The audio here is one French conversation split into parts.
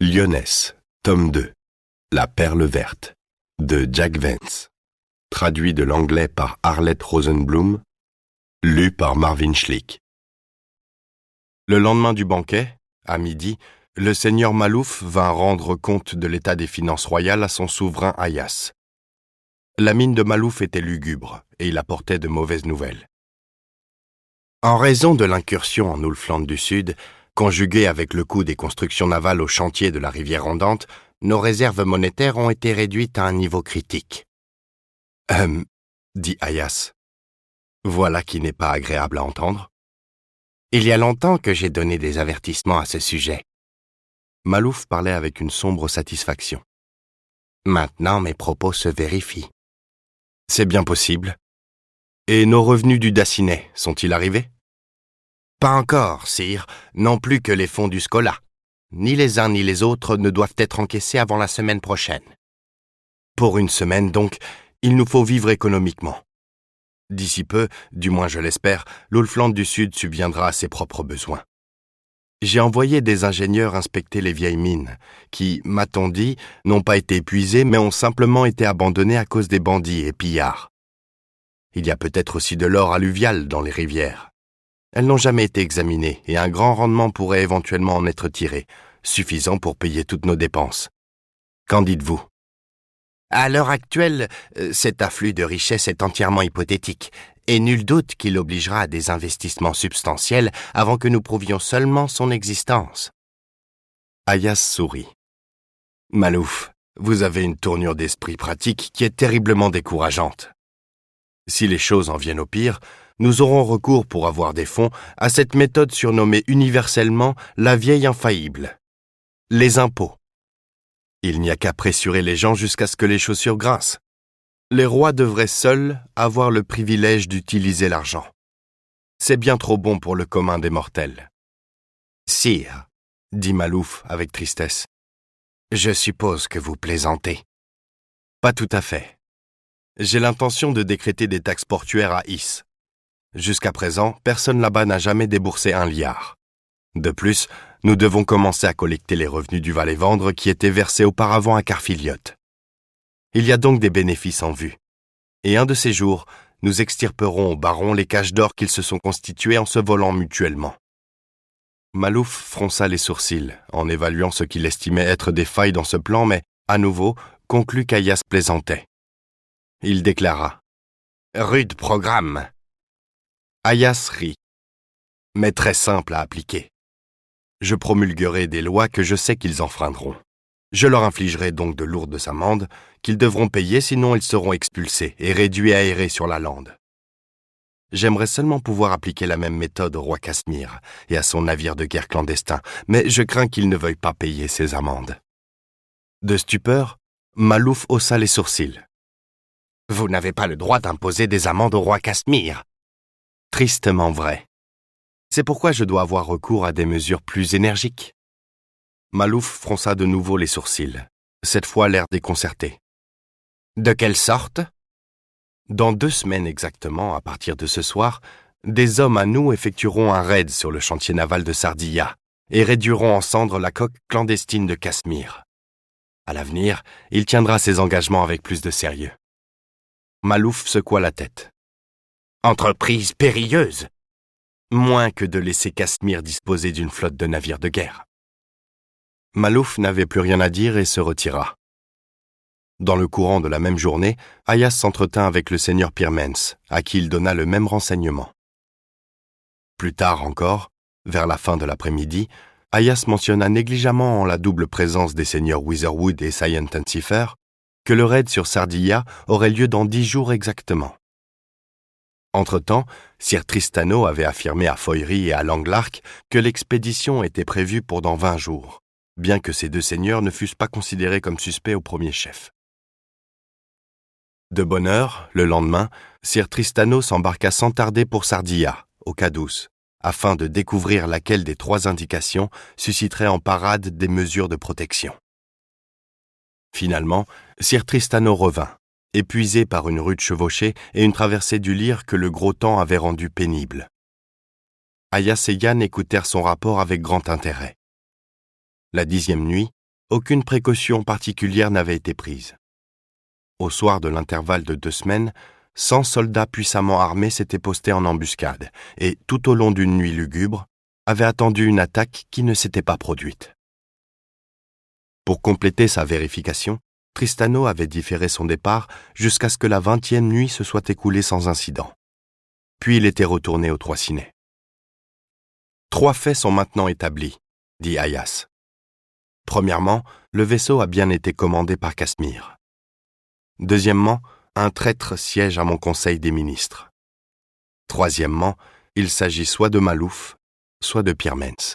Lyonesse, tome 2, La perle verte, de Jack Vance. Traduit de l'anglais par Arlette Rosenblum, lu par Marvin Schlick. Le lendemain du banquet, à midi, le seigneur Malouf vint rendre compte de l'état des finances royales à son souverain Ayas. La mine de Malouf était lugubre, et il apportait de mauvaises nouvelles. En raison de l'incursion en Oulfland du Sud, conjuguée avec le coût des constructions navales au chantier de la rivière Ondante, nos réserves monétaires ont été réduites à un niveau critique. Dit Ayas. Voilà qui n'est pas agréable à entendre. Il y a longtemps que j'ai donné des avertissements à ce sujet. Malouf parlait avec une sombre satisfaction. Maintenant, mes propos se vérifient. C'est bien possible. Et nos revenus du Dacinet sont-ils arrivés? Pas encore, sire, non plus que les fonds du Scola. Ni les uns ni les autres ne doivent être encaissés avant la semaine prochaine. Pour une semaine, donc, il nous faut vivre économiquement. D'ici peu, du moins je l'espère, l'Oulfland du Sud subviendra à ses propres besoins. J'ai envoyé des ingénieurs inspecter les vieilles mines, qui, m'a-t-on dit, n'ont pas été épuisées, mais ont simplement été abandonnées à cause des bandits et pillards. Il y a peut-être aussi de l'or alluvial dans les rivières. Elles n'ont jamais été examinées, et un grand rendement pourrait éventuellement en être tiré, suffisant pour payer toutes nos dépenses. Qu'en dites-vous? À l'heure actuelle, cet afflux de richesses est entièrement hypothétique, et nul doute qu'il obligera à des investissements substantiels avant que nous prouvions seulement son existence. Ayas sourit. Malouf, vous avez une tournure d'esprit pratique qui est terriblement décourageante. Si les choses en viennent au pire, nous aurons recours pour avoir des fonds à cette méthode surnommée universellement la vieille infaillible. Les impôts. Il n'y a qu'à pressurer les gens jusqu'à ce que les chaussures grincent. Les rois devraient seuls avoir le privilège d'utiliser l'argent. C'est bien trop bon pour le commun des mortels. Sire, dit Malouf avec tristesse, je suppose que vous plaisantez. Pas tout à fait. J'ai l'intention de décréter des taxes portuaires à Is. Jusqu'à présent, personne là-bas n'a jamais déboursé 1 liard. De plus, nous devons commencer à collecter les revenus du Valais-Vendre qui étaient versés auparavant à Carfiliote. Il y a donc des bénéfices en vue. Et un de ces jours, nous extirperons aux barons les caches d'or qu'ils se sont constitués en se volant mutuellement. Malouf fronça les sourcils, en évaluant ce qu'il estimait être des failles dans ce plan, mais, à nouveau, conclut qu'Ayas plaisantait. Il déclara « Rude programme !» Ayas rit, mais très simple à appliquer. Je promulguerai des lois que je sais qu'ils enfreindront. Je leur infligerai donc de lourdes amendes qu'ils devront payer, sinon ils seront expulsés et réduits à errer sur la lande. J'aimerais seulement pouvoir appliquer la même méthode au roi Casmir et à son navire de guerre clandestin, mais je crains qu'ils ne veuillent pas payer ces amendes. De stupeur, Malouf haussa les sourcils. « Vous n'avez pas le droit d'imposer des amendes au roi Casmir. » Tristement vrai. C'est pourquoi je dois avoir recours à des mesures plus énergiques. Malouf fronça de nouveau les sourcils, cette fois l'air déconcerté. De quelle sorte? Dans 2 semaines exactement, à partir de ce soir, des hommes à nous effectueront un raid sur le chantier naval de Sardiya et réduiront en cendres la coque clandestine de Casmir. À l'avenir, il tiendra ses engagements avec plus de sérieux. Malouf secoua la tête. Entreprise périlleuse! Moins que de laisser Casmir disposer d'une flotte de navires de guerre. Malouf n'avait plus rien à dire et se retira. Dans le courant de la même journée, Ayas s'entretint avec le seigneur Pirmens, à qui il donna le même renseignement. Plus tard encore, vers la fin de l'après-midi, Ayas mentionna négligemment en la double présence des seigneurs Witherwood et Sayentensifer que le raid sur Sardiya aurait lieu dans 10 jours exactement. Entre-temps, Sir Tristano avait affirmé à Foyry et à Langlark que l'expédition était prévue pour dans 20 jours, bien que ces 2 seigneurs ne fussent pas considérés comme suspects au premier chef. De bonne heure, le lendemain, Sir Tristano s'embarqua sans tarder pour Sardiya, au Cadousse, afin de découvrir laquelle des 3 indications susciterait en parade des mesures de protection. Finalement, Sir Tristano revint, épuisé par une rude chevauchée et une traversée du Lyre que le gros temps avait rendue pénible. Ayas et Yann écoutèrent son rapport avec grand intérêt. La 10e nuit, Aucune précaution particulière n'avait été prise. Au soir de l'intervalle de 2 semaines, 100 soldats puissamment armés s'étaient postés en embuscade et, tout au long d'une nuit lugubre, avaient attendu une attaque qui ne s'était pas produite. Pour compléter sa vérification, Tristano avait différé son départ jusqu'à ce que la 20e nuit se soit écoulée sans incident. Puis il était retourné aux Trois Cinés. 3 faits sont maintenant établis, dit Aias. Premièrement, le vaisseau a bien été commandé par Casmir. Deuxièmement, un traître siège à mon conseil des ministres. Troisièmement, il s'agit soit de Malouf, soit de Pirmens.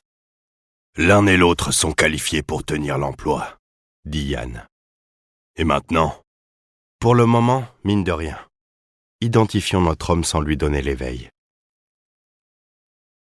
L'un et l'autre sont qualifiés pour tenir l'emploi, dit Yann. Et maintenant ? Pour le moment, mine de rien. Identifions notre homme sans lui donner l'éveil.